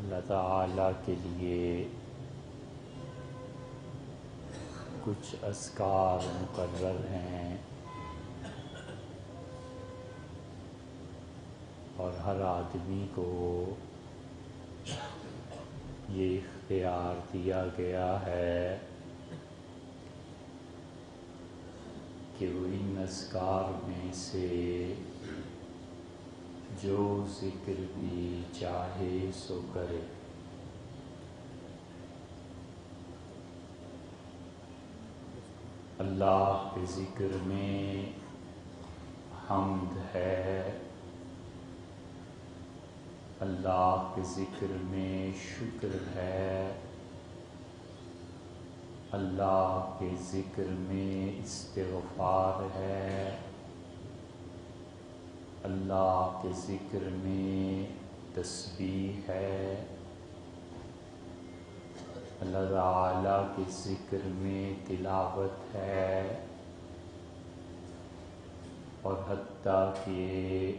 اللہ تعالیٰ کے لیے کچھ اذکار مقرر ہیں اور ہر آدمی کو یہ اختیار دیا گیا ہے کہ وہ ان اذکار میں سے جو ذکر بھی چاہے سو کرے۔ اللہ کے ذکر میں حمد ہے، اللہ کے ذکر میں شکر ہے، اللہ کے ذکر میں استغفار ہے، اللہ کے ذکر میں تسبیح ہے، اللہ تعالیٰ کے ذکر میں تلاوت ہے، اور حتیٰ کہ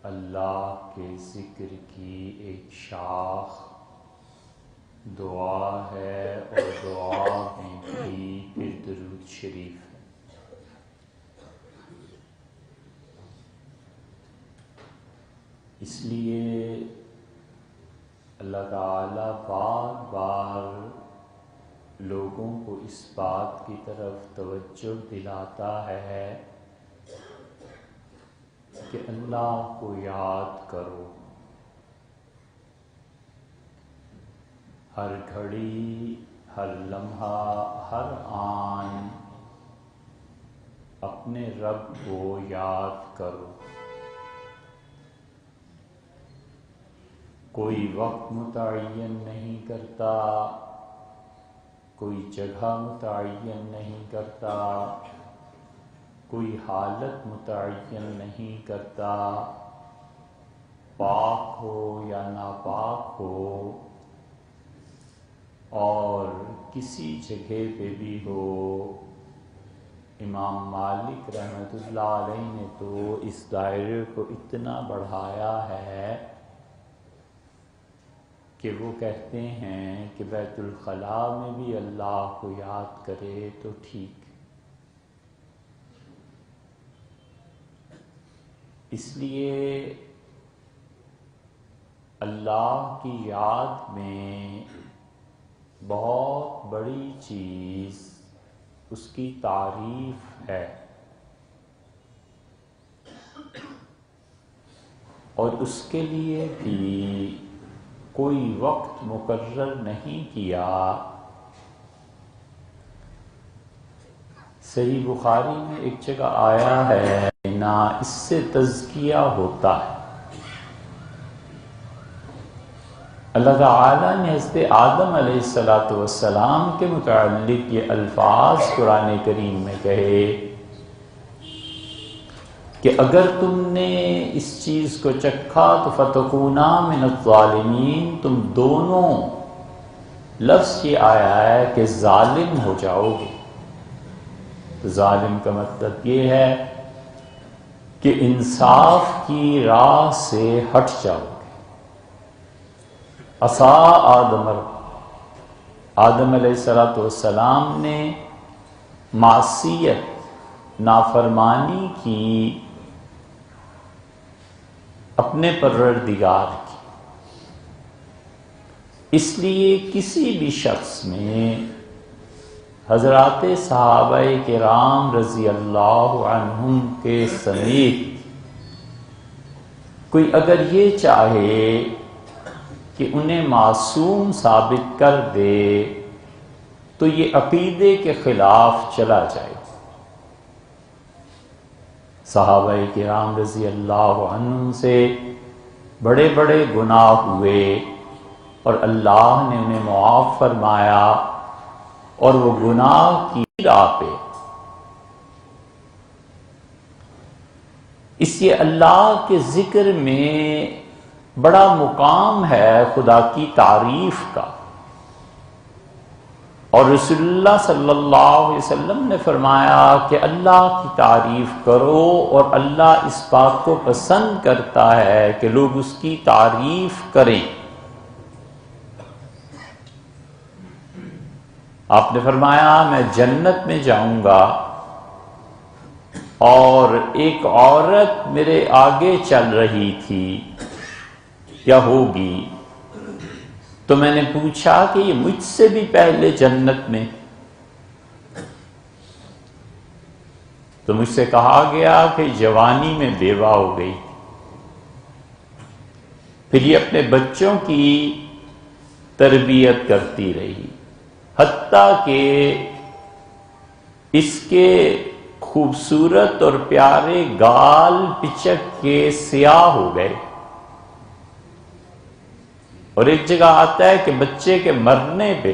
اللہ کے ذکر کی ایک شاخ دعا ہے، اور دعا میں بھی پھر درود شریف ہے۔ اس لیے اللہ تعالیٰ بار بار لوگوں کو اس بات کی طرف توجہ دلاتا ہے کہ اللہ کو یاد کرو، ہر گھڑی، ہر لمحہ، ہر آن اپنے رب کو یاد کرو۔ کوئی وقت متعین نہیں کرتا، کوئی جگہ متعین نہیں کرتا، کوئی حالت متعین نہیں کرتا، پاک ہو یا ناپاک ہو، اور کسی جگہ پہ بھی ہو۔ امام مالک رحمۃ اللہ علیہ نے تو اس دائرے کو اتنا بڑھایا ہے کہ وہ کہتے ہیں کہ بیت الخلاء میں بھی اللہ کو یاد کرے تو ٹھیک۔ اس لیے اللہ کی یاد میں بہت بڑی چیز اس کی تعریف ہے، اور اس کے لیے بھی کوئی وقت مقرر نہیں کیا۔ صحیح بخاری میں ایک جگہ آیا ہے نہ اس سے تزکیہ ہوتا ہے۔ اللہ تعالیٰ نے حضرت آدم علیہ السلام کے متعلق یہ الفاظ قرآن کریم میں کہے کہ اگر تم نے اس چیز کو چکھا تو فتکونا من الظالمین، تم دونوں، لفظ یہ آیا ہے کہ ظالم ہو جاؤ گے۔ تو ظالم کا مطلب یہ ہے کہ انصاف کی راہ سے ہٹ جاؤ گے۔ آدم علیہ السلام نے معصیت، نافرمانی کی اپنے پروردگار کی۔ اس لیے کسی بھی شخص میں، حضرات صحابہ کرام رضی اللہ عنہم کے سمیت، کوئی اگر یہ چاہے کہ انہیں معصوم ثابت کر دے تو یہ عقیدے کے خلاف چلا جائے۔ صحابہ کرام رضی اللہ عنہم سے بڑے بڑے گناہ ہوئے اور اللہ نے انہیں معاف فرمایا، اور وہ گناہ کی راہ پہ اس لیے اللہ کے ذکر میں بڑا مقام ہے خدا کی تعریف کا۔ اور رسول اللہ صلی اللہ علیہ وسلم نے فرمایا کہ اللہ کی تعریف کرو، اور اللہ اس بات کو پسند کرتا ہے کہ لوگ اس کی تعریف کریں۔ آپ نے فرمایا میں جنت میں جاؤں گا اور ایک عورت میرے آگے چل رہی تھی یا ہوگی، تو میں نے پوچھا کہ یہ مجھ سے بھی پہلے جنت میں؟ تو مجھ سے کہا گیا کہ جوانی میں بیوہ ہو گئی، پھر یہ اپنے بچوں کی تربیت کرتی رہی، حتیٰ کہ اس کے خوبصورت اور پیارے گال پچک کے سیاہ ہو گئے۔ اور ایک جگہ آتا ہے کہ بچے کے مرنے پہ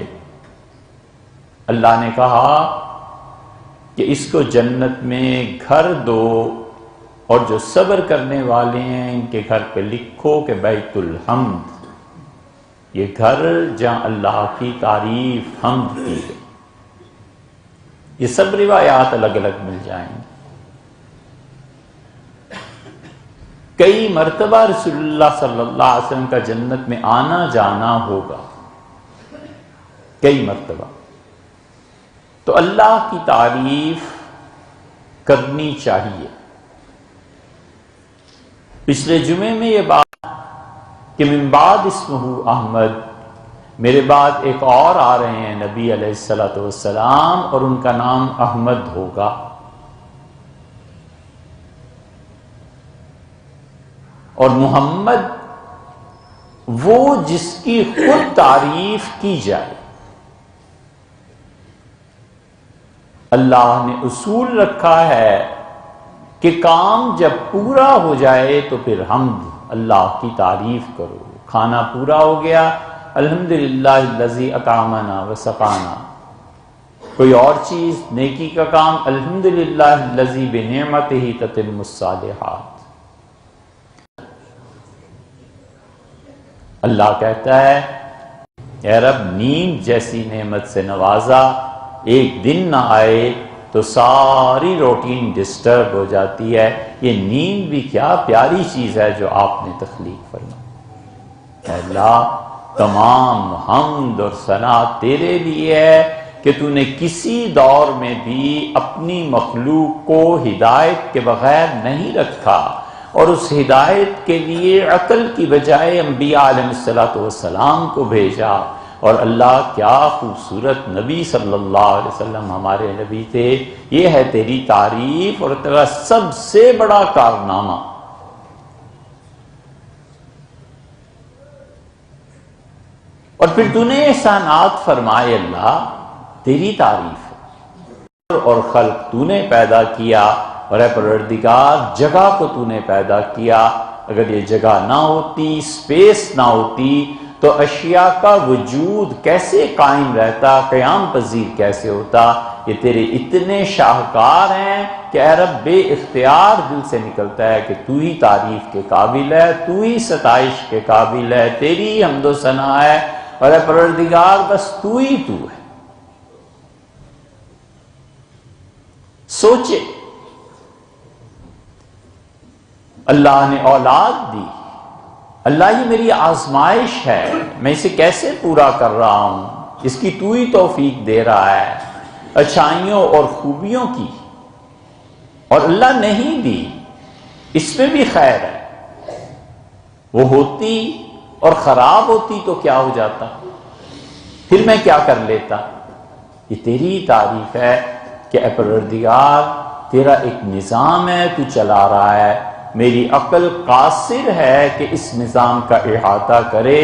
اللہ نے کہا کہ اس کو جنت میں گھر دو، اور جو صبر کرنے والے ہیں ان کے گھر پہ لکھو کہ بیت الحمد، یہ گھر جہاں اللہ کی تعریف حمد کی گئی۔ یہ سب روایات الگ الگ مل جائیں گی۔ کئی مرتبہ رسول اللہ صلی اللہ علیہ وسلم کا جنت میں آنا جانا ہوگا، کئی مرتبہ۔ تو اللہ کی تعریف کرنی چاہیے۔ پچھلے جمعے میں یہ بات کہ من بعد اسمہ احمد، میرے بعد ایک اور آ رہے ہیں نبی علیہ الصلوۃ والسلام، اور ان کا نام احمد ہوگا۔ اور محمد وہ جس کی خود تعریف کی جائے۔ اللہ نے اصول رکھا ہے کہ کام جب پورا ہو جائے تو پھر حمد، اللہ کی تعریف کرو۔ کھانا پورا ہو گیا، الحمدللہ الذی اطعمنا وسقانا۔ کوئی اور چیز نیکی کا کام، الحمدللہ الذی بنعمتہ تتم الصالحات۔ اللہ کہتا ہے اے رب نیند جیسی نعمت سے نوازا، ایک دن نہ آئے تو ساری روٹین ڈسٹرب ہو جاتی ہے۔ یہ نیند بھی کیا پیاری چیز ہے جو آپ نے تخلیق فرمائی۔ اے اللہ تمام حمد اور ثنا تیرے لیے ہے کہ تو نے کسی دور میں بھی اپنی مخلوق کو ہدایت کے بغیر نہیں رکھا، اور اس ہدایت کے لیے عقل کی بجائے انبیاء علیہ السلام کو بھیجا۔ اور اللہ کیا خوبصورت نبی صلی اللہ علیہ وسلم ہمارے نبی تھے۔ یہ ہے تیری تعریف اور تیرا سب سے بڑا کارنامہ۔ اور پھر تو نے احسانات فرمائے، اللہ تیری تعریف ہے۔ اور خلق تو نے پیدا کیا، اور اے پروردگار جگہ کو تو نے پیدا کیا۔ اگر یہ جگہ نہ ہوتی، سپیس نہ ہوتی، تو اشیاء کا وجود کیسے قائم رہتا، قیام پذیر کیسے ہوتا۔ یہ تیرے اتنے شاہکار ہیں کہ اے رب بے اختیار دل سے نکلتا ہے کہ تو ہی تعریف کے قابل ہے، تو ہی ستائش کے قابل ہے، تیری حمد و ثنا ہے، اور اے پروردگار بس تو ہی تو ہے۔ سوچے اللہ نے اولاد دی، اللہ یہ میری آزمائش ہے، میں اسے کیسے پورا کر رہا ہوں، اس کی تو ہی توفیق دے رہا ہے، اچھائیوں اور خوبیوں کی۔ اور اللہ نہیں دی، اس میں بھی خیر ہے۔ وہ ہوتی اور خراب ہوتی تو کیا ہو جاتا، پھر میں کیا کر لیتا۔ یہ تیری تعریف ہے کہ اے پروردگار تیرا ایک نظام ہے، تو چلا رہا ہے، میری عقل قاصر ہے کہ اس نظام کا احاطہ کرے،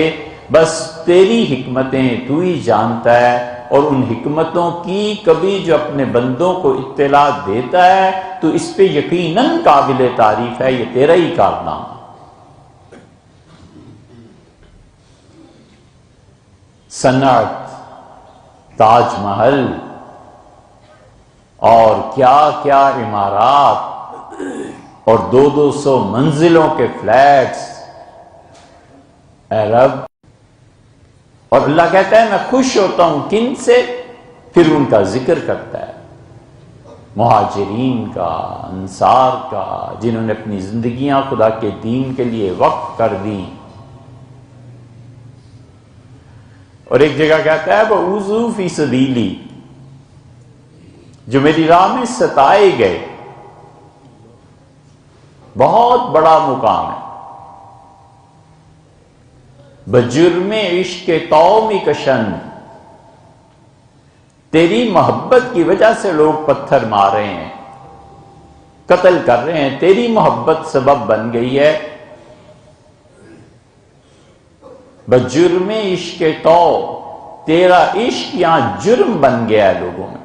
بس تیری حکمتیں تو ہی جانتا ہے، اور ان حکمتوں کی کبھی جو اپنے بندوں کو اطلاع دیتا ہے تو اس پہ یقیناً قابل تعریف ہے، یہ تیرا ہی کارنامہ۔ صنعت، تاج محل اور کیا کیا عمارات اور 200 منزلوں کے فلیٹس، اے رب۔ اور اللہ کہتا ہے میں خوش ہوتا ہوں کن سے، پھر ان کا ذکر کرتا ہے، مہاجرین کا، انصار کا، جنہوں نے اپنی زندگیاں خدا کے دین کے لیے وقف کر دیں۔ اور ایک جگہ کہتا ہے وَأُوذُوا فِي سَبِيلِي، جو میری راہ میں ستائے گئے. بہت بڑا مقام ہے. بجرم عشق تومی کشن، تیری محبت کی وجہ سے لوگ پتھر مار رہے ہیں، قتل کر رہے ہیں، تیری محبت سبب بن گئی ہے. بجرم عشق تو، تیرا عشق یہاں جرم بن گیا ہے لوگوں میں.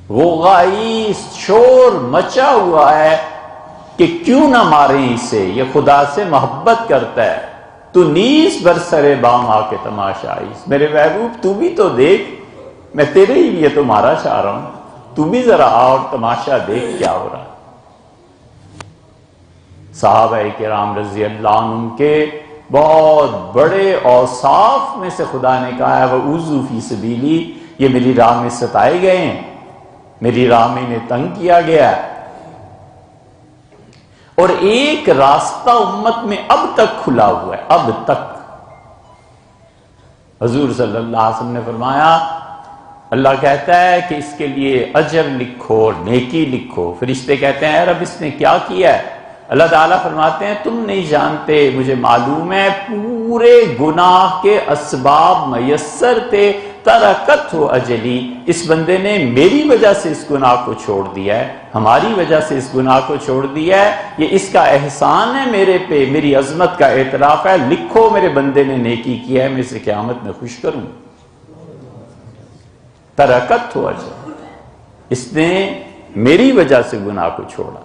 غوغائی شور مچا ہوا ہے کہ کیوں نہ ماریں اسے، یہ خدا سے محبت کرتا ہے. تو نیز برسر بام آ کے تماشا آئیس، میرے محبوب تو بھی تو دیکھ، میں تیرے ہی لیے تمہارا چاہ رہا ہوں، تو بھی ذرا آ اور تماشا دیکھ کیا ہو رہا ہے. صحابہ کرام رضی اللہ عنہ کے بہت بڑے اوصاف میں سے خدا نے کہا ہے وَأُوذُوا فِي سَبِيلِي، یہ میری راہ میں ستائے گئے ہیں، میری راہ میں انہیں تنگ کیا گیا ہے. اور ایک راستہ امت میں اب تک کھلا ہوا ہے، اب تک. حضور صلی اللہ علیہ وسلم نے فرمایا اللہ کہتا ہے کہ اس کے لیے اجر لکھو اور نیکی لکھو. فرشتے کہتے ہیں اے رب اس نے کیا کیا ہے؟ اللہ تعالیٰ فرماتے ہیں تم نہیں جانتے، مجھے معلوم ہے پورے گناہ کے اسباب میسر تھے. ترکت ہو اجلی، اس بندے نے میری وجہ سے اس گناہ کو چھوڑ دیا ہے، ہماری وجہ سے اس گناہ کو چھوڑ دیا ہے. یہ اس کا احسان ہے میرے پہ، میری عظمت کا اعتراف ہے. لکھو میرے بندے نے نیکی کیا ہے، میں اسے قیامت میں خوش کروں. ترکت ہو اجلی، اس نے میری وجہ سے گناہ کو چھوڑا.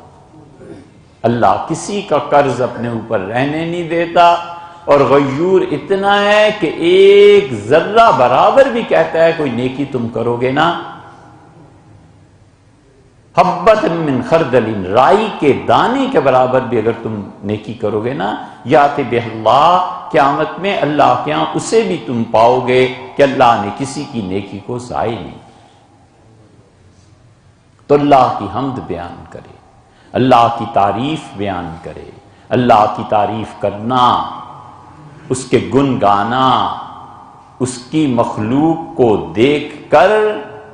اللہ کسی کا قرض اپنے اوپر رہنے نہیں دیتا، اور غیور اتنا ہے کہ ایک ذرہ برابر بھی کہتا ہے کوئی نیکی تم کرو گے نا، حبۃ من خردل، رائی کے دانے کے برابر بھی اگر تم نیکی کرو گے نا، یات بہ اللہ، قیامت میں اللہ کے ہاں اسے بھی تم پاؤ گے کہ اللہ نے کسی کی نیکی کو ضائع نہیں. تو اللہ کی حمد بیان کرے، اللہ کی تعریف بیان کرے. اللہ کی تعریف کرنا، اس کے گن گانا، اس کی مخلوق کو دیکھ کر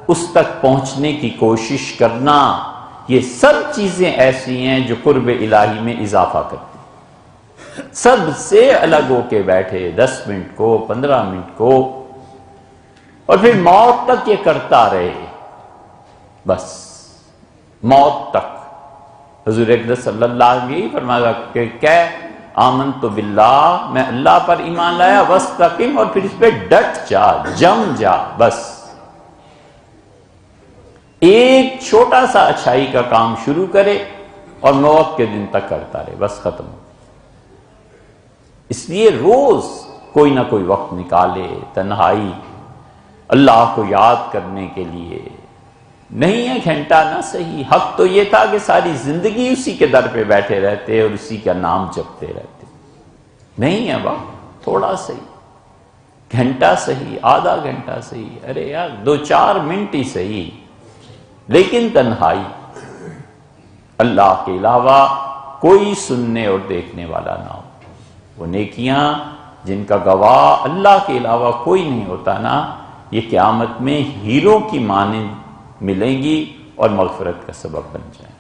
اس تک پہنچنے کی کوشش کرنا، یہ سب چیزیں ایسی ہیں جو قرب الہی میں اضافہ کرتی ہیں. سب سے الگ ہو کے بیٹھے 10 منٹ کو 15 منٹ کو، اور پھر موت تک یہ کرتا رہے، بس موت تک. حضور اقدس صلی اللہ علیہ وسلم یہی فرمایا کہ کیا آمنت باللہ، میں اللہ پر ایمان لایا، واستقم، اور پھر اس پہ ڈٹ جا، جم جا. بس ایک چھوٹا سا اچھائی کا کام شروع کرے اور موت کے دن تک کرتا رہے، بس ختم. اس لیے روز کوئی نہ کوئی وقت نکالے تنہائی اللہ کو یاد کرنے کے لیے. نہیں ہے گھنٹہ نہ صحیح، حق تو یہ تھا کہ ساری زندگی اسی کے در پہ بیٹھے رہتے اور اسی کا نام جپتے رہتے. نہیں ہے وقت، تھوڑا صحیح، گھنٹہ صحیح، آدھا گھنٹہ صحیح، ارے یار 2-4 منٹ ہی صحیح، لیکن تنہائی، اللہ کے علاوہ کوئی سننے اور دیکھنے والا نہ ہو. وہ نیکیاں جن کا گواہ اللہ کے علاوہ کوئی نہیں ہوتا نا، یہ قیامت میں ہیروں کی مانند ملیں گی اور مغفرت کا سبب بن جائیں.